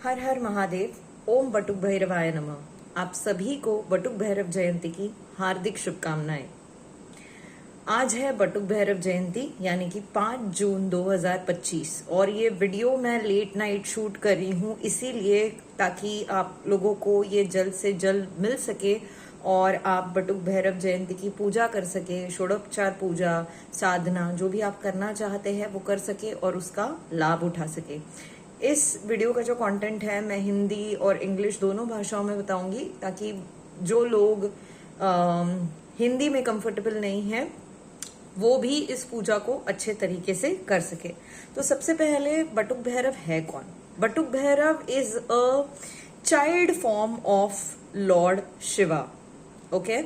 हर हर महादेव। ओम बटुक भैरवाय नमः। आप सभी को बटुक भैरव जयंती की हार्दिक शुभकामनाएं। आज है बटुक भैरव जयंती यानी कि 5 जून 2025 और ये वीडियो मैं लेट नाइट शूट कर रही हूँ इसीलिए ताकि आप लोगों को ये जल्द से जल्द मिल सके और आप बटुक भैरव जयंती की पूजा कर सके, षोडोपचार पूजा, साधना जो भी आप करना चाहते हैं वो कर सके और उसका लाभ उठा सके। इस वीडियो का जो कंटेंट है मैं हिंदी और इंग्लिश दोनों भाषाओं में बताऊंगी ताकि जो लोग हिंदी में कंफर्टेबल नहीं है वो भी इस पूजा को अच्छे तरीके से कर सके। तो सबसे पहले बटुक भैरव है कौन? Batuk Bhairav is a child form of lord Shiva, okay,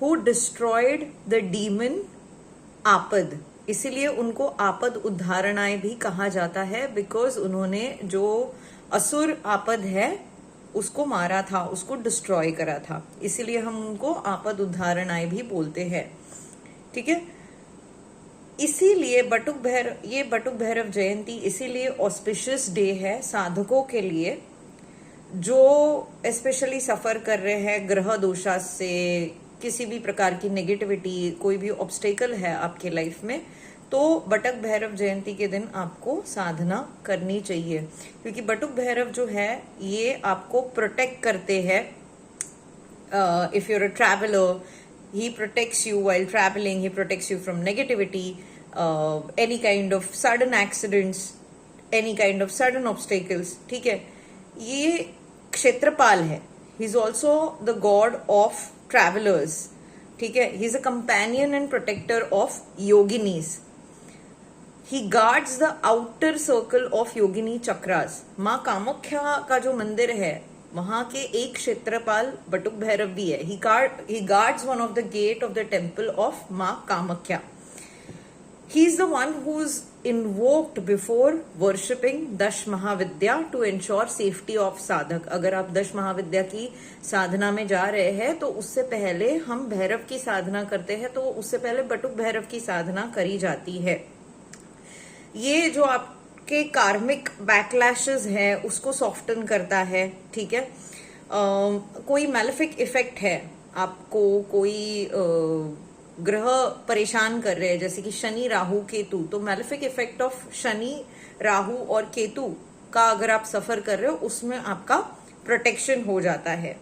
who destroyed the demon Aapad. इसीलिए उनको आपद उद्धारणाएं भी कहा जाता है बिकॉज उन्होंने जो असुर आपद है उसको मारा था, उसको डिस्ट्रॉय करा था, इसीलिए हम उनको आपद उद्धारणाएं भी बोलते हैं। ठीक है, इसीलिए ये बटुक भैरव जयंती इसीलिए ऑस्पिशियस डे है साधकों के लिए जो स्पेशली सफर कर रहे हैं ग्रह दोषा से, किसी भी प्रकार की नेगेटिविटी, कोई भी ऑब्स्टेकल है आपके लाइफ में, तो बटुक भैरव जयंती के दिन आपको साधना करनी चाहिए क्योंकि बटुक भैरव जो है ये आपको प्रोटेक्ट करते हैं। If you're a traveller, he protects you while traveling, he protects you from negativity, any kind of sudden accidents, any kind of sudden obstacles। ठीक है, ये क्षेत्रपाल है, he is also the god of travelers। ठीक है, he is a companion and protector of yoginis। he guards the outer circle of yogini chakras। माँ कामाख्या का जो मंदिर है वहां के एक क्षेत्रपाल बटुक भैरव भी है। he guards one of the gate of the temple of माँ Kamakhya. he is the one who is invoked before worshipping दश महाविद्या to ensure safety of साधक। अगर आप दश महाविद्या की साधना में जा रहे हैं तो उससे पहले हम भैरव की साधना करते हैं, तो उससे पहले बटुक भैरव की साधना करी जाती है। ये जो आप के कार्मिक बैकलैशेस है उसको सॉफ्टन करता है। ठीक है, कोई मैलेफिक इफेक्ट है, आपको कोई ग्रह परेशान कर रहे हैं जैसे कि शनि राहु केतु, तो malefic effect of Shani Rahu और केतु का अगर आप सफर कर रहे हो उसमें आपका प्रोटेक्शन हो जाता है।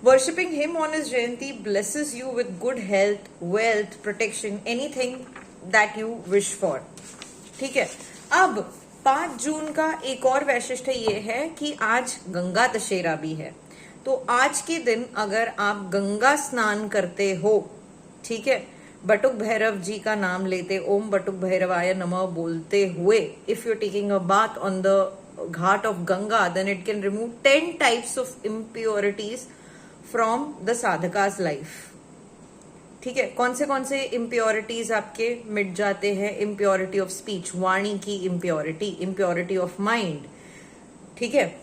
Worshipping him on his Jayanti blesses you with good health, wealth, protection, anything that you wish for. ठीक है, अब 5 जून का एक और वैशिष्ट्य ये है कि आज गंगा दशहरा भी है। तो आज के दिन अगर आप गंगा स्नान करते हो, ठीक है, बटुक भैरव जी का नाम लेते, ओम बटुक भैरवाय नमः बोलते हुए, if you taking a bath on the ghat of Ganga then it can remove 10 types of impurities from the sadhaka's life. ठीक है, कौन से इम्प्योरिटीज आपके मिट जाते हैं? इम्प्योरिटी ऑफ स्पीच, वाणी की इम्प्योरिटी, इम्प्योरिटी ऑफ माइंड, ठीक है,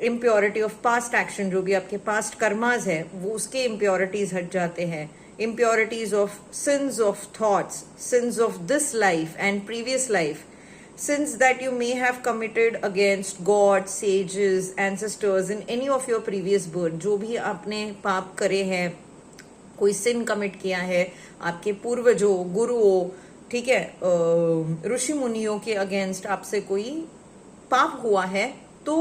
इम्प्योरिटी ऑफ पास्ट एक्शन, जो भी आपके पास्ट कर्मास है वो उसके इम्प्योरिटीज हट जाते हैं। Impurities of since of thoughts, since of this life and previous life, since that you may have committed against God, sages, ancestors in any of your previous birth. जो भी आपने पाप करे हैं, कोई सिन कमिट किया है, आपके पूर्वजों, गुरुओं, ठीक है, ऋषि मुनियों के अगेंस्ट आपसे कोई पाप हुआ है, तो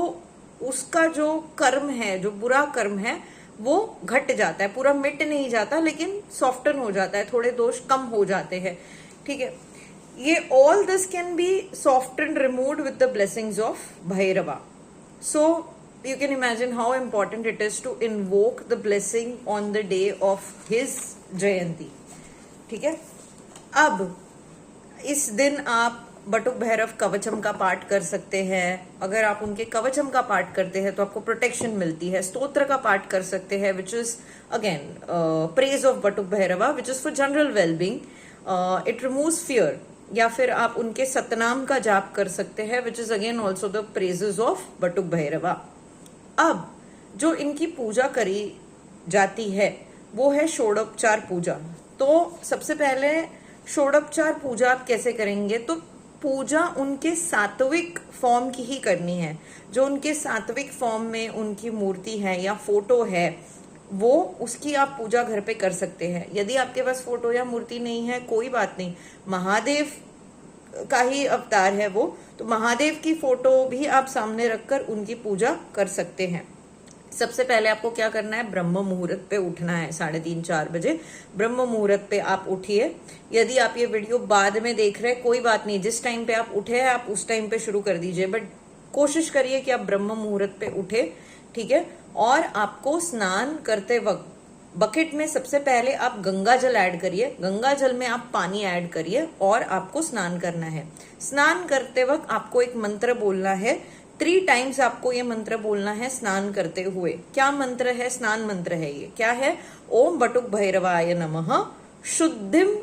उसका जो कर्म है, जो बुरा कर्म है वो घट जाता है, पूरा मिट नहीं जाता लेकिन सॉफ्टन हो जाता है, थोड़े दोष कम हो जाते हैं। ठीक है, ये all this can be soften, removed with the blessings of Bhairava. So you can imagine how important it is to invoke the blessing on the day of his Jayanti। ठीक है, अब इस दिन आप बटुक भैरव कवचम का पाठ कर सकते हैं। अगर आप उनके कवचम का पाठ करते हैं तो आपको प्रोटेक्शन मिलती है। स्तोत्र का पाठ कर सकते हैं which is again praise of Batuk Bhairava which is for general wellbeing, it removes fear. या फिर आप उनके सतनाम का जाप कर सकते हैं which is again also the praises of Batuk Bhairava. अब जो इनकी पूजा करी जाती है वो है षोडोपचार पूजा। तो सबसे पहले षोडोपचार पूजा आप कैसे करेंगे? तो पूजा उनके सात्विक फॉर्म की ही करनी है। जो उनके सात्विक फॉर्म में उनकी मूर्ति है या फोटो है, वो उसकी आप पूजा घर पे कर सकते हैं। यदि आपके पास फोटो या मूर्ति नहीं है, कोई बात नहीं, महादेव का ही अवतार है वो, तो महादेव की फोटो भी आप सामने रखकर उनकी पूजा कर सकते हैं। सबसे पहले आपको क्या करना है, ब्रह्म मुहूर्त पे उठना है, 3:30-4 बजे ब्रह्म मुहूर्त पे आप उठिए। यदि आप ये वीडियो बाद में देख रहे हैं, कोई बात नहीं, जिस टाइम पे आप उठे हैं आप उस टाइम पे शुरू कर दीजिए, बट कोशिश करिए कि आप ब्रह्म मुहूर्त पे उठे, ठीक है। और आपको स्नान करते वक्त बकेट में सबसे पहले आप गंगा जल ऐड करिए, गंगा जल में आप पानी ऐड करिए और आपको स्नान करना है। स्नान करते वक्त आपको एक मंत्र बोलना है, 3 टाइम्स आपको ये मंत्र बोलना है स्नान करते हुए। क्या मंत्र है? स्नान मंत्र है ये। क्या है? ओम बटुक भैरवाय नमः शुद्धिम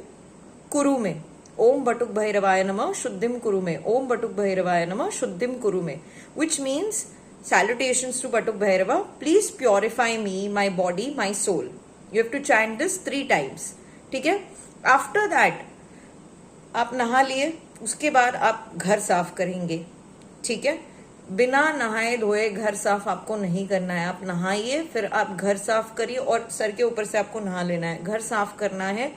कुरु में, ओम बटुक भैरवाय नमः शुद्धिम कुरु में, ओम बटुक भैरवाय नमः शुद्धिम कुरु में, which means salutations to Batuk Bhairava, please purify me, my body, my soul. You have to chant this 3 times. ठीक है। After that आप नहा लिए, उसके बाद आप घर साफ करेंगे, ठीक है। बिना नहाए धोए घर साफ आपको नहीं करना है। आप नहाइए, फिर आप घर साफ करिए और सर के ऊपर से आपको नहा लेना है। घर साफ करना है।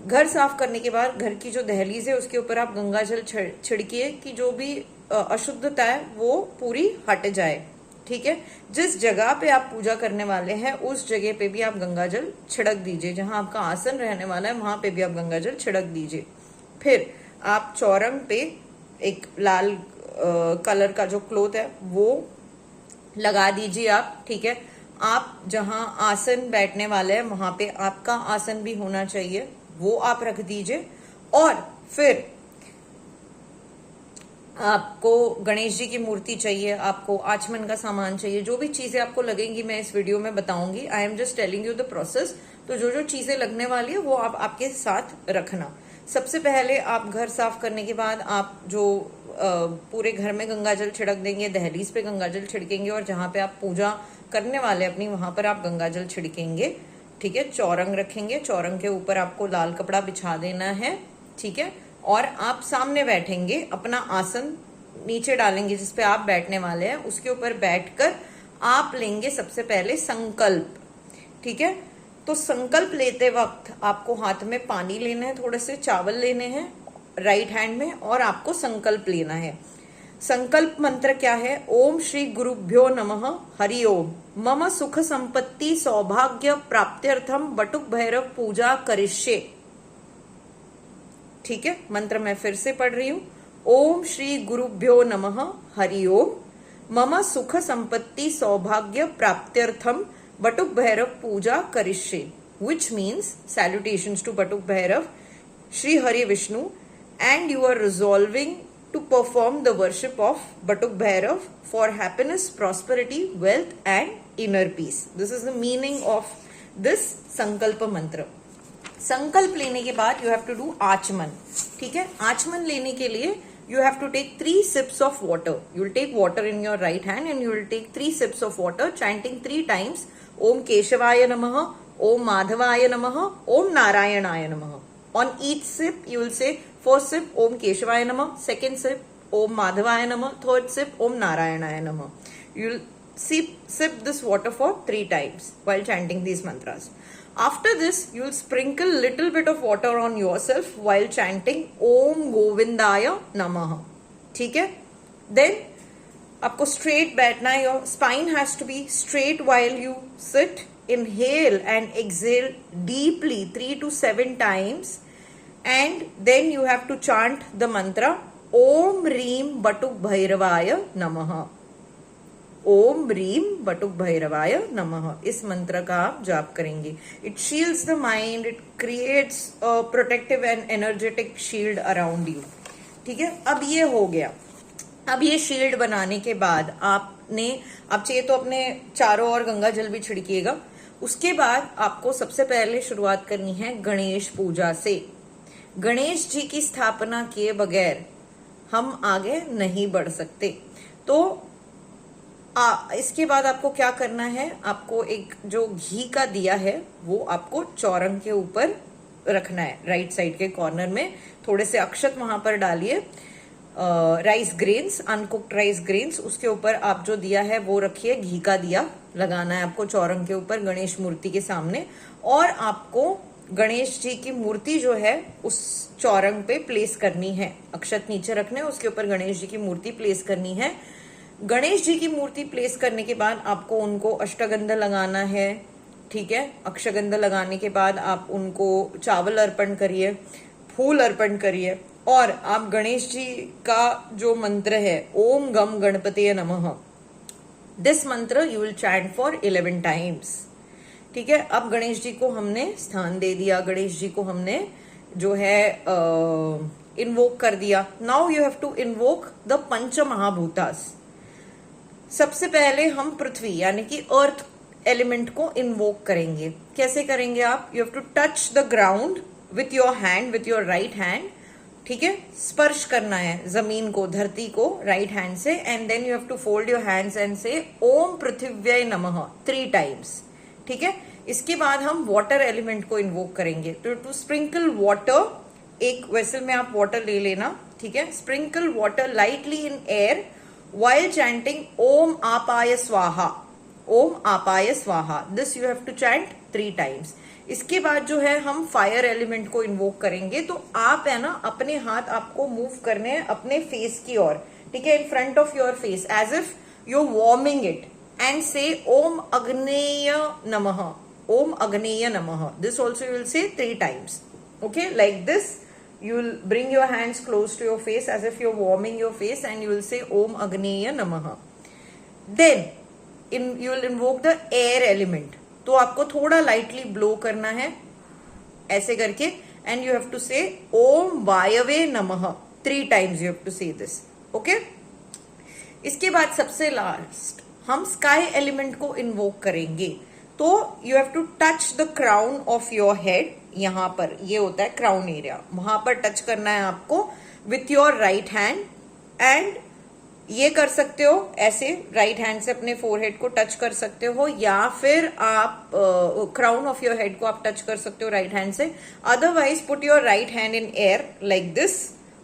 घर साफ करने के बाद घर की जो दहलीज है उसके ऊपर आप गंगा जल छिड़किए कि जो भी अशुद्धता है वो पूरी हट जाए, ठीक है। जिस जगह पे आप पूजा करने वाले हैं उस जगह पे भी आप गंगा जल छिड़क दीजिए। जहां आपका आसन रहने वाला है वहां पे भी आप गंगा जल छिड़क दीजिए। फिर आप चौरंग पे एक लाल कलर का जो क्लोथ है वो लगा दीजिए आप, ठीक है। आप जहां आसन बैठने वाले हैं वहां पे आपका आसन भी होना चाहिए, वो आप रख दीजिए। और फिर आपको गणेश जी की मूर्ति चाहिए, आपको आचमन का सामान चाहिए, जो भी चीजें आपको लगेंगी मैं इस वीडियो में बताऊंगी। I am just telling you the process. तो जो जो चीजें लगने वाली है वो आप आपके साथ रखना। सबसे पहले आप घर साफ करने के बाद आप जो पूरे घर में गंगा जल छिड़क देंगे, दहलीज पे गंगा जल छिड़केंगे और जहां पे आप पूजा करने वाले अपनी वहां पर आप गंगा जल छिड़केंगे, ठीक है। चौरंग रखेंगे, चौरंग के ऊपर आपको लाल कपड़ा बिछा देना है, ठीक है। और आप सामने बैठेंगे, अपना आसन नीचे डालेंगे जिसपे आप बैठने वाले हैं, उसके ऊपर बैठकर आप लेंगे सबसे पहले संकल्प, ठीक है। तो संकल्प लेते वक्त आपको हाथ में पानी लेना है, थोड़े से चावल लेने हैं राइट हैंड में और आपको संकल्प लेना है। संकल्प मंत्र क्या है? ओम श्री गुरुभ्यो नमः हरि ओम मम सुख संपत्ति सौभाग्य प्राप्त्यर्थम बटुक भैरव पूजा करिष्ये, ठीक है। मंत्र मैं फिर से पढ़ रही हूं। ओम श्री गुरुभ्यो नमः हरि ओम मम सुख संपत्ति सौभाग्य प्राप्त्यर्थम बटुक भैरव पूजा करिष्ये, which means salutations to Batuk Bhairav, Shri Hari Vishnu, and you are resolving to perform the worship of Batuk Bhairav for happiness, prosperity, wealth and inner peace. This is the meaning of this Sankalpa mantra. संकल्प लेने के बाद you have to do आचमन, ठीक है। आचमन लेने के लिए you have to take 3 sips of water. You will take water in your right hand and you will take 3 sips of water, chanting 3 times Om Keshavaya Namaha, Om Madhavaya Namaha, Om Narayanaya Namaha. On each sip you will say, first sip Om Keshavaya Namaha, second sip Om Madhavaya Namaha, third sip Om Narayanaya Namaha. You will sip this water for 3 times while chanting these mantras. After this, you will sprinkle little bit of water on yourself while chanting Om Govindaya Namaha. ठीक है? Then आपको straight बैठना है. Your spine has to be straight while you sit. Inhale and exhale deeply 3 to 7 times, and then you have to chant the mantra Om Reem Batuk Bhairavaya Namaha. ओम रीम बटुक भैरवाय नमः, इस मंत्र का आप जाप करेंगे. It shields the mind, it creates protective and energetic shield around you. ठीक है, अब ये हो गया. अब ये शील्ड बनाने के बाद आपने, आप चाहिए तो अपने चारों ओर गंगा जल भी छिड़किएगा. उसके बाद आपको सबसे पहले शुरुआत करनी है गणेश पूजा से. गणेश जी की स्थापना किए बगैर हम आगे नहीं बढ़ सकते. तो इसके बाद आपको क्या करना है, आपको एक जो घी का दिया है वो आपको चौरंग के ऊपर रखना है, राइट साइड के कॉर्नर में. थोड़े से अक्षत वहां पर डालिए. Rice grains, uncooked rice grains, उसके ऊपर आप जो दिया है वो रखिए, घी का दिया लगाना है आपको चौरंग के ऊपर गणेश मूर्ति के सामने, और आपको गणेश जी की मूर्ति जो है उस चौरंग पे प्लेस करनी है, अक्षत नीचे रखने, उसके ऊपर गणेश जी की मूर्ति प्लेस करनी है। गणेश जी की मूर्ति प्लेस करने के बाद आपको उनको अष्टगंध लगाना है, ठीक है। अक्षगंध लगाने के बाद आप उनको चावल अर्पण करिए, फूल अर्पण करिए, और आप गणेश जी का जो मंत्र है ओम गम गणपतये नमः, दिस मंत्र you will chant for 11 times, ठीक है। अब गणेश जी को हमने स्थान दे दिया, गणेश जी को हमने जो है इन्वोक कर दिया। Now you have to invoke the panch mahabhutas. सबसे पहले हम पृथ्वी यानी कि अर्थ एलिमेंट को इन्वोक करेंगे। कैसे करेंगे आप? You have to touch the ground with your hand, with your right hand, ठीक है। स्पर्श करना है जमीन को, धरती को राइट हैंड से, and then you have to fold your hands and say Om पृथिव्यै नमः 3 टाइम्स, ठीक है। इसके बाद हम वाटर एलिमेंट को इन्वोक करेंगे। तो टू स्प्रिंकल वाटर, एक वेसल में आप वाटर ले लेना, ठीक है। Sprinkle water lightly in air while chanting Om Apaya Swaha, Om Apaya Swaha, this you have to chant 3 times। इसके बाद जो है हम फायर एलिमेंट को इन्वोक करेंगे। तो आप है ना अपने हाथ आपको मूव करने हैं अपने फेस की ओर, ठीक है, in front of your face as if you are warming it, and say Om अग्नेय नमः, ओम अग्नेय नमः, this also you will say 3 times, okay, like this. You will bring your hands close to your face as if you're warming your face, and you will say Om Agneya Namaha. Then you will invoke the air element. तो आपको थोड़ा lightly blow करना है ऐसे करके, and you have to say Om Vayave Namaha 3 times. You have to say this, okay? इसके बाद सबसे लास्ट हम स्काई एलिमेंट को इन्वोक करेंगे। तो you have to touch the crown of your head, यहां पर ये होता है क्राउन एरिया, वहां पर टच करना है आपको with your right hand, and ये कर सकते हो ऐसे राइट हैंड से अपने फोरहेड को टच कर सकते हो, या फिर आप क्राउन ऑफ योर हेड को आप टच कर सकते हो राइट हैंड से। Otherwise put your right hand in air like this,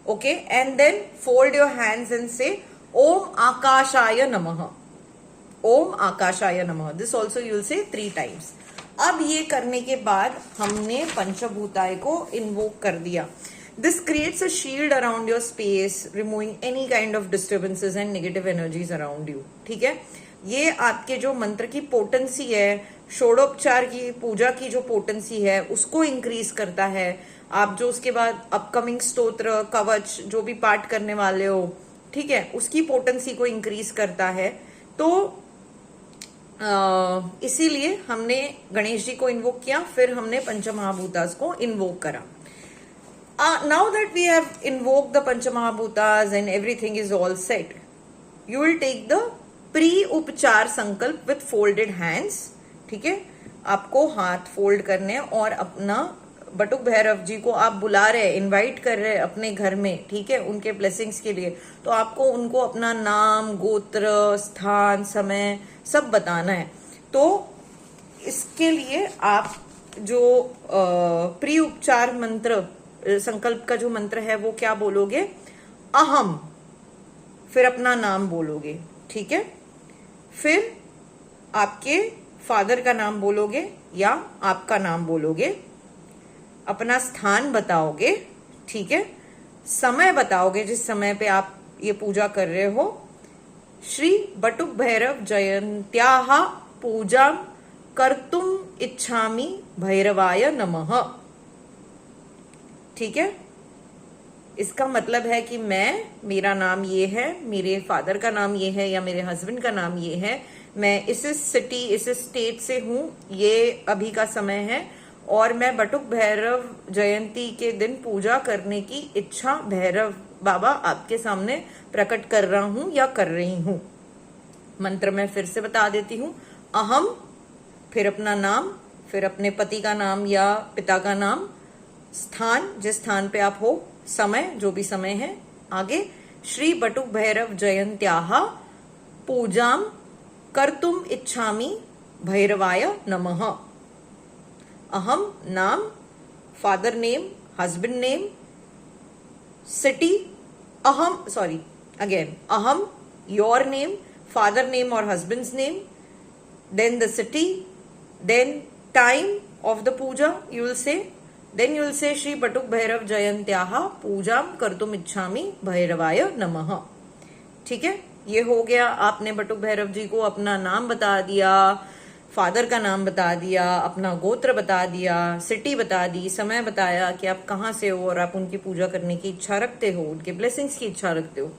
okay, and then fold your hands and say Om आकाशाय नमः, ओम आकाशाय नमः, this also you will say 3 times. अब ये करने के बाद हमने पंचभूताय को इन्वोक कर दिया। This creates a shield around your space, removing any kind of disturbances and negative energies around you, ठीक है। ये आपके जो मंत्र की पोटेंसी है, षोडोपचार की पूजा की जो पोटेंसी है उसको इंक्रीज करता है। आप जो उसके बाद अपकमिंग स्तोत्र कवच जो भी पाठ करने वाले हो, ठीक है, उसकी पोटेंसी को इंक्रीज करता है। तो इसीलिए हमने गणेश जी को इन्वोक किया, फिर हमने पंचमहाभूतास को इन्वोक करा। Now that we have invoke the panchmahabhutas and everything is all set, you will take the pre upchar sankalp with folded hands, ठीक है। आपको हाथ फोल्ड करने और अपना बटुक भैरव जी को आप बुला रहे, इनवाइट कर रहे अपने घर में, ठीक है, उनके ब्लेसिंग्स के लिए। तो आपको उनको अपना नाम, गोत्र, स्थान, समय सब बताना है। तो इसके लिए आप जो प्री उपचार मंत्र संकल्प का जो मंत्र है वो क्या बोलोगे? अहम, फिर अपना नाम बोलोगे, ठीक है। फिर आपके फादर का नाम बोलोगे या आपका नाम बोलोगे, अपना स्थान बताओगे, ठीक है, समय बताओगे जिस समय पे आप ये पूजा कर रहे हो। श्री बटुक भैरव जयंत्याः पूजा कर्तुम इच्छामि भैरवाय नमः, ठीक है। इसका मतलब है कि मेरा नाम ये है, मेरे फादर का नाम ये है या मेरे हस्बैंड का नाम ये है, मैं इस सिटी इस स्टेट से हूं, ये अभी का समय है, और मैं बटुक भैरव जयंती के दिन पूजा करने की इच्छा भैरव बाबा आपके सामने प्रकट कर रहा हूं या कर रही हूं। मंत्र मैं फिर से बता देती हूं। अहम, फिर अपना नाम, फिर अपने पति का नाम या पिता का नाम, स्थान जिस स्थान पे आप हो, समय जो भी समय है, आगे श्री बटुक भैरव जयंत्याः पूजाम कर्तुम इच्छामि भैरवाय नमः। अहम नाम, father name, husband name, city aham, sorry, again, aham, your name, father name or husband's name, then the city, then time of the puja you will say, then you will say Shri Batuk Bhairav Jayantyaha पूजाम कर्तुम इच्छामि भैरवाय नमः। ठीक है, ये हो गया। आपने बटुक भैरव जी को अपना नाम बता दिया, फादर का नाम बता दिया, अपना गोत्र बता दिया, सिटी बता दी, समय बताया कि आप कहाँ से हो और आप उनकी पूजा करने की इच्छा रखते हो, उनके ब्लेसिंग्स की इच्छा रखते हो।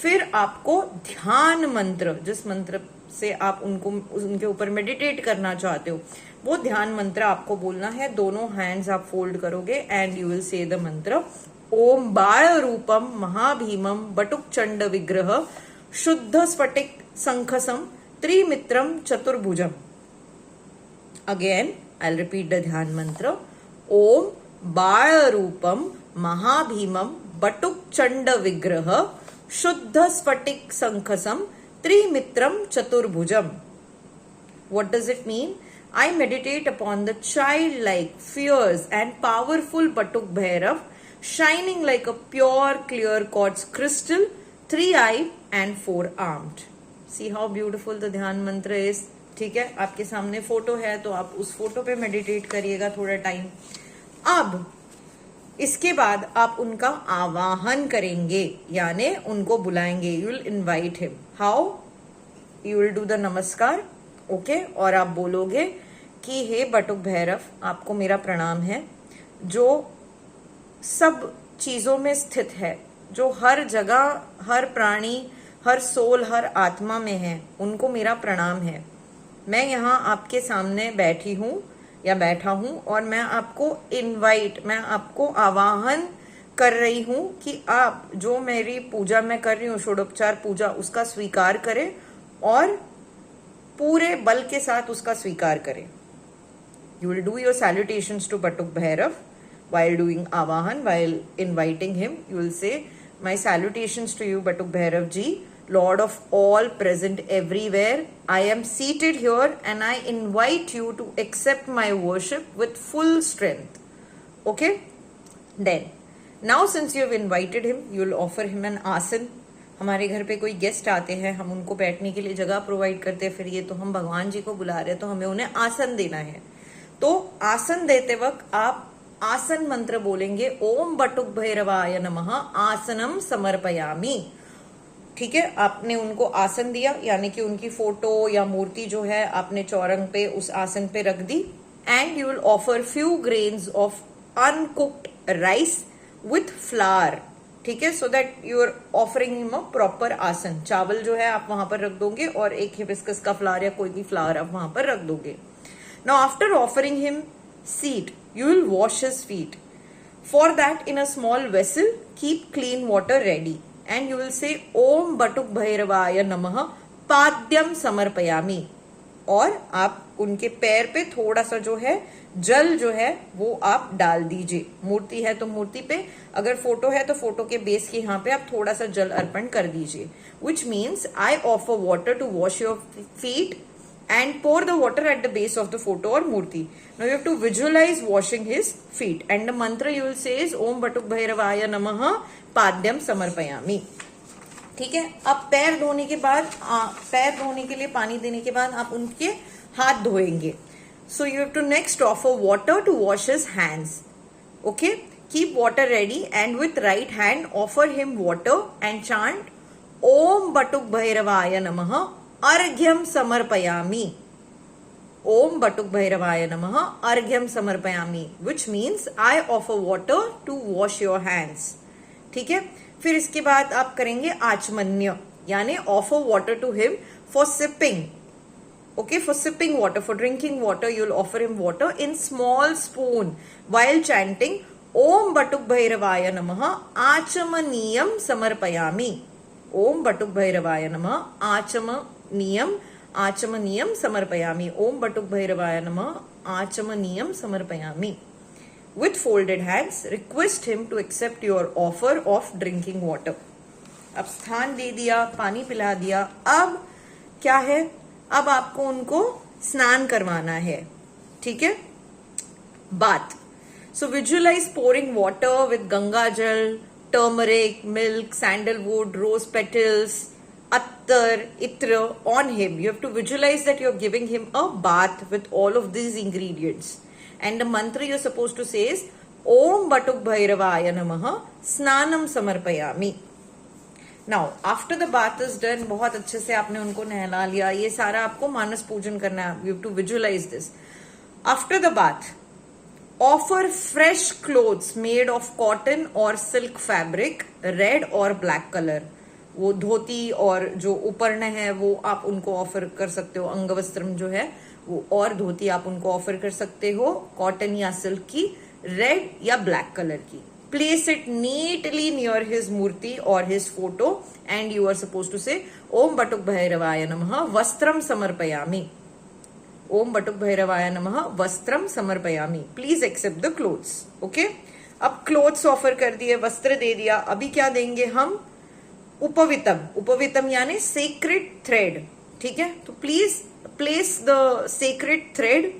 फिर आपको ध्यान मंत्र, जिस मंत्र से आप उनके ऊपर मेडिटेट करना चाहते हो, वो ध्यान मंत्र आपको बोलना है। दोनों हैंड्स आप फोल्ड करोगे and you will say the mantra ओम बाल रूपम महाभीमम बटुक चंड विग्रह शुद्ध स्फटिक संखसम त्रिमित्रम चतुर्भुजम। अगेन आई रिपीट द ध्यान मंत्र ओम बाल रूपम महाभीमम बटुक चंड विग्रह शुद्ध स्फटिक संखसम त्रिमित्रम चतुर्भुजम। What does it mean? I meditate upon the childlike, fierce and powerful Batuk Bhairav, shining like a pure clear quartz crystal, three-eyed and four-armed. See how beautiful the ध्यान मंत्र is. ठीक है, आपके सामने फोटो है तो आप उस फोटो पे मेडिटेट करिएगा थोड़ा टाइम। अब इसके बाद आप उनका आवाहन करेंगे, यानी उनको बुलाएंगे। You will invite him. How? You will do the नमस्कार, ओके, और आप बोलोगे कि हे बटुक भैरव, आपको मेरा प्रणाम है, जो सब चीजों में स्थित है, जो हर जगह, हर प्राणी, हर सोल, हर आत्मा में है, उनको मेरा प्रणाम है। मैं यहाँ आपके सामने बैठी हूँ या बैठा हूं और मैं आपको मैं आपको आवाहन कर रही हूं कि आप जो मेरी पूजा मैं कर रही हूँ, षोडोपचार पूजा, उसका स्वीकार करें और पूरे बल के साथ उसका स्वीकार करें। You will do your salutations to Batuk Bhairav while doing आवाहन, while inviting him. You will say, my salutations to you Batuk Bhairav ji, Lord of all present everywhere. I am seated here and I invite you to accept my worship with full strength. Okay? Then, now since you have invited him, you will offer him an आसन. हमारे घर पे कोई guest आते हैं, हम उनको बैठने के लिए जगह प्रोवाइड करते हैं, फिर ये तो हम भगवान जी को बुला रहे हैं तो हमें उन्हें आसन देना है। तो आसन देते वक्त आप आसन मंत्र बोलेंगे, ओम बटुक भैरवाय नमः आसनम समर्पयामि। ठीक है, आपने उनको आसन दिया, यानी कि उनकी फोटो या मूर्ति जो है आपने चौरंग पे उस आसन पे रख दी। And you will offer few grains of uncooked rice with flower. ठीक है, so that you are offering him a proper asan. चावल जो है आप वहां पर रख दोगे और एक हिबिस्कस का फ्लावर या कोई भी फ्लावर आप वहां पर रख दोगे। Now after offering him seat, you will wash his feet. For that, in a small vessel, keep clean water ready. And you will say, Om Batuk Bhairavaya Namaha Padyam Samarpayami. और आप उनके पैर पे थोड़ा सा जो है जल जो है वो आप डाल दीजिए। मूर्ति है तो मूर्ति पे, अगर फोटो है तो फोटो के बेस के यहाँ पे आप थोड़ा सा जल अर्पण कर दीजिए। Which means I offer water to wash your feet and pour the water at the base of the photo or murti. Now you have to visualize washing his feet and the mantra you will say is Om Batuk Bhairavaya Namaha Padyam Samarpayami. ठीक है, अब पैर धोने के बाद, पैर धोने के लिए पानी देने के बाद आप उनके हाथ धोएंगे। So you have to next offer water to wash his hands. Okay, keep water ready and with right hand offer him water and chant Om Batuk Bhairavaya Namaha अर्घ्यम समर्पयामि। ओम बटुक भैरवाय नमः अर्घ्यम समर्पयामि, which means I offer water to wash your hands. ठीक है, फिर इसके बाद आप करेंगे आचमन्य, यानी offer water to him for sipping. Okay, for sipping water, for drinking water you will offer him water in small spoon while chanting Om Batuk भैरवाय नमः आचमनीयम समर्पयामि। ओम बटुक भैरवाय नमः आचमनीयम समर्पयामि। ओम बटुक भैरवाय नमः आचमनीयम समर्पयामि। With folded hands, request him to accept your offer of drinking water. अब स्थान दे दिया, पानी पिला दिया, अब क्या है, अब आपको उनको स्नान करवाना है। ठीक है, बात। So visualize pouring water with Ganga jal turmeric, milk, sandalwood, rose petals, attar, itra on him. You have to visualize that you're giving him a bath with all of these ingredients. And the mantra you're supposed to say is Om Batuk Bhairavaya Namaha Snanam Samarpayami. Now, after the bath is done, बहुत अच्छे से आपने उनको नहला लिया, ये सारा आपको मानस पूजन करना है. You have to visualize this. After the bath, offer fresh clothes made of cotton or silk fabric, red or black color. वो धोती और जो उपर्ण है वो आप उनको ऑफर कर सकते हो. अंगवस्त्रम जो है वो और धोती आप उनको ऑफर कर सकते हो, कॉटन या सिल्क की, रेड या ब्लैक कलर की. Place it neatly near his murti or his photo and you are supposed to say Om Batuk Bhairavaya Namaha Vastram Samarpayami. Om Batuk Bhairavaya Namaha Vastram Samarpayami. Please accept the clothes. Okay? अब clothes offer कर दिए, वस्त्र दे दिया. अभी क्या देंगे हम? उपवितम. उपवितम यानी sacred thread. ठीक है? तो please place the sacred thread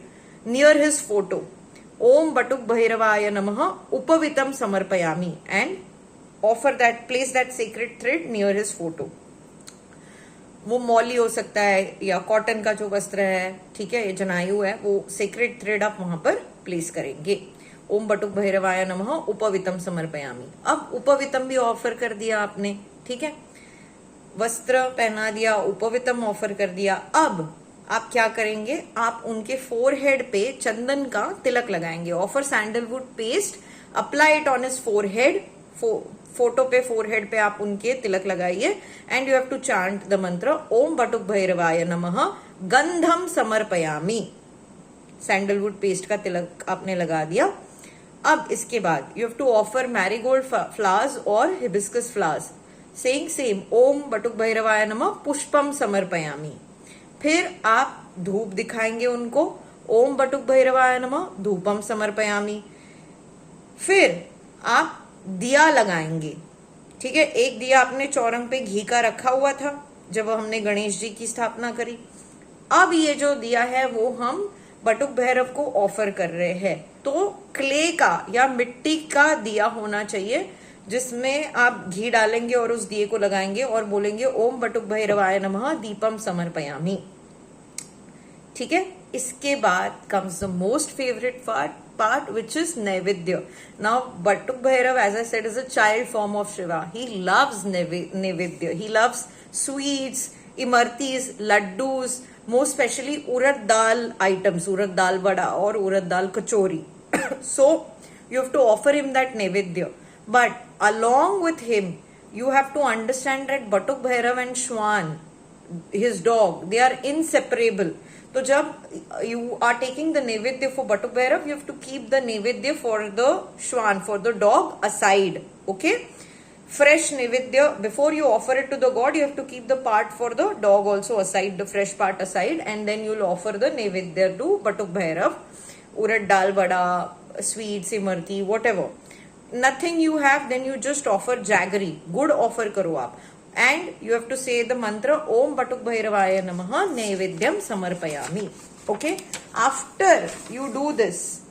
near his photo. Om Batuk Bhairavaya Namaha Upavitam Samarpayami and offer that, place that sacred thread near his photo. वो मौली हो सकता है या कॉटन का जो वस्त्र है, ठीक है, ये जनायु है, वो सेक्रेट थ्रेड आप वहां पर प्लेस करेंगे. ओम बटुक भैरवाय नमः उपवितम समर्पयामी. अब उपवितम भी ऑफर कर दिया आपने, ठीक है, वस्त्र पहना दिया, उपवितम ऑफर कर दिया. अब आप क्या करेंगे? आप उनके फोरहेड पे चंदन का तिलक लगाएंगे. Offer sandalwood paste, apply it on his forehead. Photo पे, फोरहेड पे आप उनके तिलक लगाइए. And you have to chant the mantra Om Batuk भैरवाय नमः गंधम समर्पयामी. सैंडलवुड पेस्ट का तिलक आपने लगा दिया. अब इसके बाद you have to offer marigold flowers और hibiscus flowers, saying same Om Batuk भैरवाय नमः पुष्पम समर्पयामी. फिर आप धूप दिखाएंगे उनको, ओम बटुक भैरवाय नमः धूपम समर्पयामी. फिर आप दिया लगाएंगे, ठीक है. एक दिया आपने चौरंग पे घी का रखा हुआ था जब हमने गणेश जी की स्थापना करी. अब ये जो दिया है वो हम बटुक भैरव को ऑफर कर रहे हैं. तो क्ले का या मिट्टी का दिया होना चाहिए जिसमें आप घी डालेंगे और उस दिए को लगाएंगे और बोलेंगे ओम बटुक भैरवाय नमः दीपम समर्पयामी. ठीक है. इसके बाद comes the most favorite part which is Naivedya. Now Batuk Bhairav, as I said, is a child form of Shiva. He loves Naivedya. He loves sweets, imartis, laddus, most especially urad dal items, urad dal vada or urad dal kachori. So you have to offer him that Naivedya. But along with him, you have to understand that Batuk Bhairav and Shwan, his dog, they are inseparable. तो जब you are taking the naivedya for Batuk Bhairav, you have to keep the naivedya for the Shwan, for the dog aside. Okay? Fresh naivedya, before you offer it to the god, you have to keep the part for the dog also aside, the fresh part aside, and then you'll offer the naivedya to Batuk Bhairav. Urad dal vada, sweets, imarti, whatever. Nothing you have, then you just offer jaggery. Good offer karo aap. And you have to say the mantra Om Batuk Bhairavaya Namaha Naivedyam Samarpayami. Okay? After you do this,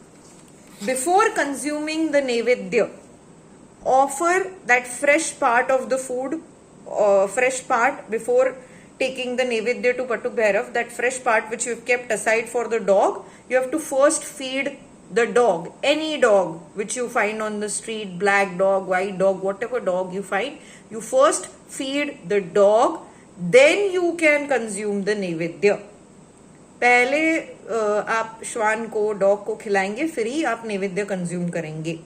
before consuming the Naivedya, offer that fresh part of the food, fresh part before taking the Naivedya to Batuk Bhairav, that fresh part which you have kept aside for the dog, you have to first feed the dog, any dog which you find on the street, black dog, white dog, whatever dog you find, you first feed the dog, then you can consume the naivedya. पहले आप श्वान को, dog को खिलाएंगे, फिर ही आप नैवेद्य consume करेंगे.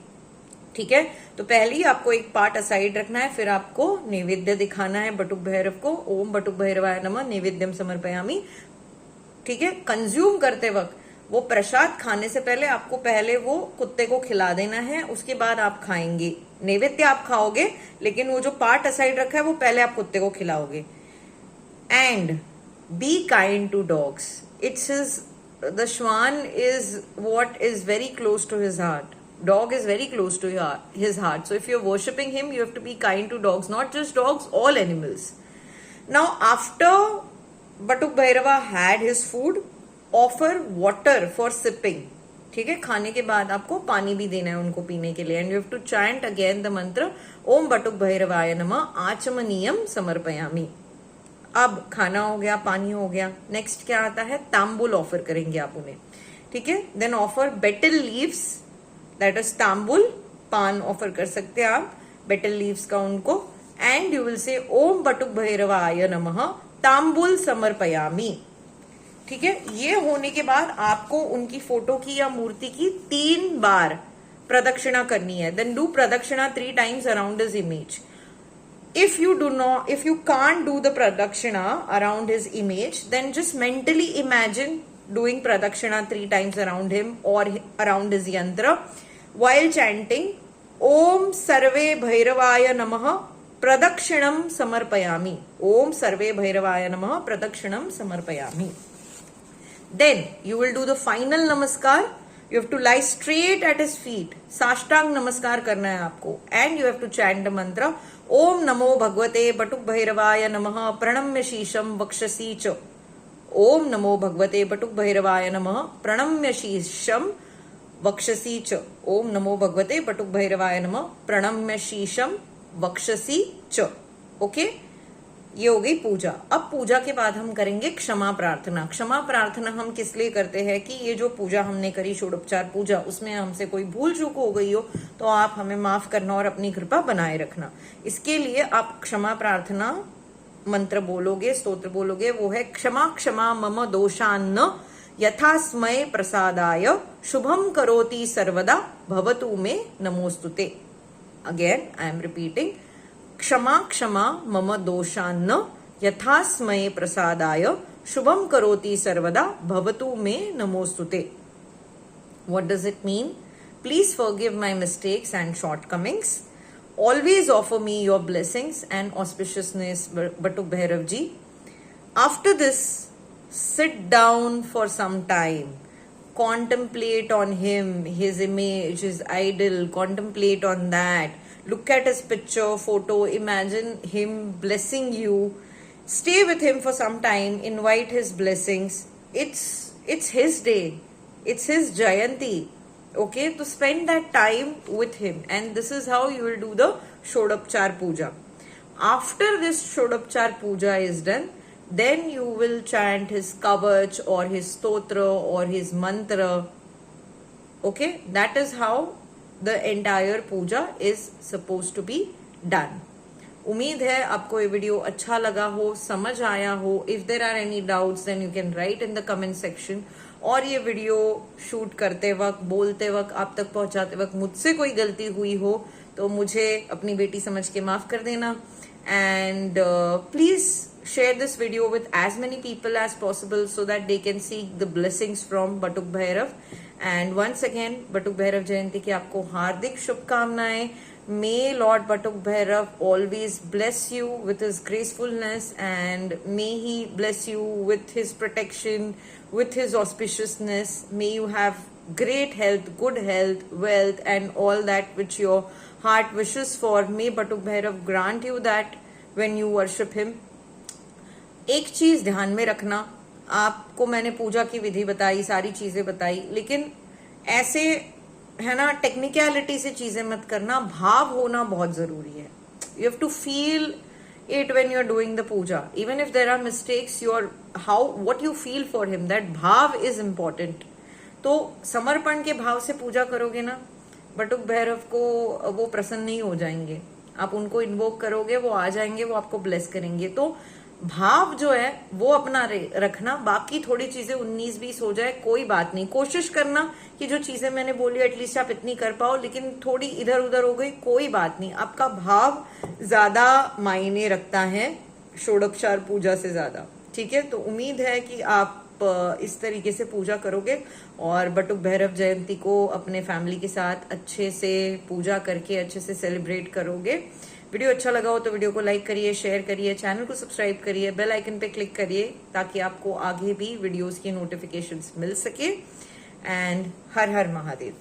ठीक है. तो पहले ही आपको एक पार्ट असाइड रखना है, फिर आपको नैवेद्य दिखाना है बटुक भैरव को. ओम बटुक भैरवाय नमः नैवेद्यम समर्पयामी. ठीक है. कंज्यूम करते वक्त वो प्रसाद खाने से पहले आपको पहले वो कुत्ते को खिला देना है, उसके बाद आप खाएंगे. नैवेद्य आप खाओगे, लेकिन वो जो पार्ट असाइड रखा है वो पहले आप कुत्ते को खिलाओगे. And be kind to dogs. It's his, the shvan is what is very close to his heart. Dog is very close to his heart. So if you're worshipping him, you have to be kind to dogs. Not just dogs, all animals. Now after Batuk Bhairava had his food, offer water for sipping. ठीक है, खाने के बाद आपको पानी भी देना है उनको पीने के लिए। And you have to chant again the mantra Om Batuk भैरवाय नमः आचमनीयम समर्पयामि। अब खाना हो गया, पानी हो गया, नेक्स्ट क्या आता है, तांबुल ऑफर करेंगे आप उन्हें, ठीक है। Then offer betel leaves, that is tambul, paan offer कर सकते हैं आप बेटल लीव्स का उनको। एंड यू विल से ओम बटुक भैरवाय नमः तांबुल समर्पयामि, ठीक है। ये होने के बाद आपको उनकी फोटो की या मूर्ति की 3 बार प्रदक्षिणा करनी है। देन डू प्रदक्षिणा 3 times around his image. If you can't do the pradakshina around his image, then just mentally imagine doing pradakshina 3 times around him or around his yantra while chanting Om Sarve Bhairavaya Namah Pradakshinam Samarpayami. Om Sarve Bhairavaya Namah Pradakshinam Samarpayami. Then you will do the final namaskar. You have to lie straight at his feet. साष्टांग नमस्कार करना है आपको. And you have to chant the mantra ओम नमो भगवते बटुक भैरवाय नमः प्रणम्य शीशम वक्षसी च। ओम नमो भगवते बटुक भैरवाय नमः प्रणम्य शीशम वक्षसी च। ओम नमो भगवते बटुक भैरवाय नमः प्रणम्य शीशम वक्षसी च। ओके, ये हो गई पूजा। अब पूजा के बाद हम करेंगे क्षमा प्रार्थना। क्षमा प्रार्थना हम किस लिए करते हैं कि ये जो पूजा हमने करी, षोडोपचार पूजा, उसमें हमसे कोई भूल चूक हो गई हो तो आप हमें माफ करना और अपनी कृपा बनाए रखना। इसके लिए आप क्षमा प्रार्थना मंत्र बोलोगे, स्तोत्र बोलोगे, वो है क्षमा क्षमा मम दोषान्न यथास्मय प्रसादाय शुभम करोति सर्वदा भवतु मे नमोस्तुते। अगेन आई एम रिपीटिंग, क्षमा क्षमा मम दोषान्न यथास्मये प्रसादाय शुभम करोति सर्वदा भवतु मे नमोस्तुते। What does it mean? Please forgive my mistakes and shortcomings. Always offer me your blessings and auspiciousness, Batuk Bhairav ji. After this, sit down for some time. Contemplate on him, his image, his idol. Contemplate on that. Look at his picture, photo, imagine him blessing you. Stay with him for some time, invite his blessings. It's his day. It's his Jayanti. Okay, to spend that time with him. And this is how you will do the Shodopchar Puja. After this Shodopchar Puja is done, then you will chant his kavach or his stotra or his mantra. Okay, that is how the entire Puja is supposed to be done. उम्मीद है आपको ये video अच्छा लगा हो, समझ आया हो. If there are any doubts, then you can write in the comment section. और ये वीडियो शूट करते वक्त, बोलते वक्त, आप तक पहुंचाते वक्त मुझसे कोई गलती हुई हो तो मुझे अपनी बेटी समझ के माफ कर देना. And please share this video with as many people as possible so that they can seek the blessings from Batuk Bhairav. And once again, Batuk Bhairav Jayanti की आपको हार्दिक शुभकामनाएं. May Lord Batuk Bhairav always bless you with his gracefulness, and may he bless you with his protection, with his auspiciousness. May you have great health, good health, wealth, and all that which your heart wishes for. May Batuk Bhairav grant you that when you worship him. एक चीज ध्यान में रखना, आपको मैंने पूजा की विधि बताई, सारी चीजें बताई, लेकिन ऐसे है ना टेक्निकलिटी से चीजें मत करना. भाव होना बहुत जरूरी है. You have to feel it when you are doing the puja. Even if there are mistakes, what you feel for him, that bhav is important. तो समर्पण के भाव से पूजा करोगे ना, बटुक भैरव को वो प्रसन्न नहीं हो जाएंगे. आप उनको इन्वोक करोगे, वो आ जाएंगे, वो आपको ब्लेस करेंगे. तो भाव जो है वो अपना रखना. बाकी थोड़ी चीजें 19-20 हो जाए कोई बात नहीं. कोशिश करना कि जो चीजें मैंने बोली एटलीस्ट आप इतनी कर पाओ, लेकिन थोड़ी इधर उधर हो गई कोई बात नहीं. आपका भाव ज्यादा मायने रखता है षोडोपचार पूजा से ज्यादा. ठीक है, तो उम्मीद है कि आप इस तरीके से पूजा करोगे और बटुक भैरव जयंती को अपने फैमिली के साथ अच्छे से पूजा करके अच्छे से सेलिब्रेट करोगे. वीडियो अच्छा लगा हो तो वीडियो को लाइक करिए, शेयर करिए, चैनल को सब्सक्राइब करिए, बेल आइकन पे क्लिक करिए ताकि आपको आगे भी वीडियोस की नोटिफिकेशंस मिल सके. एंड हर हर महादेव.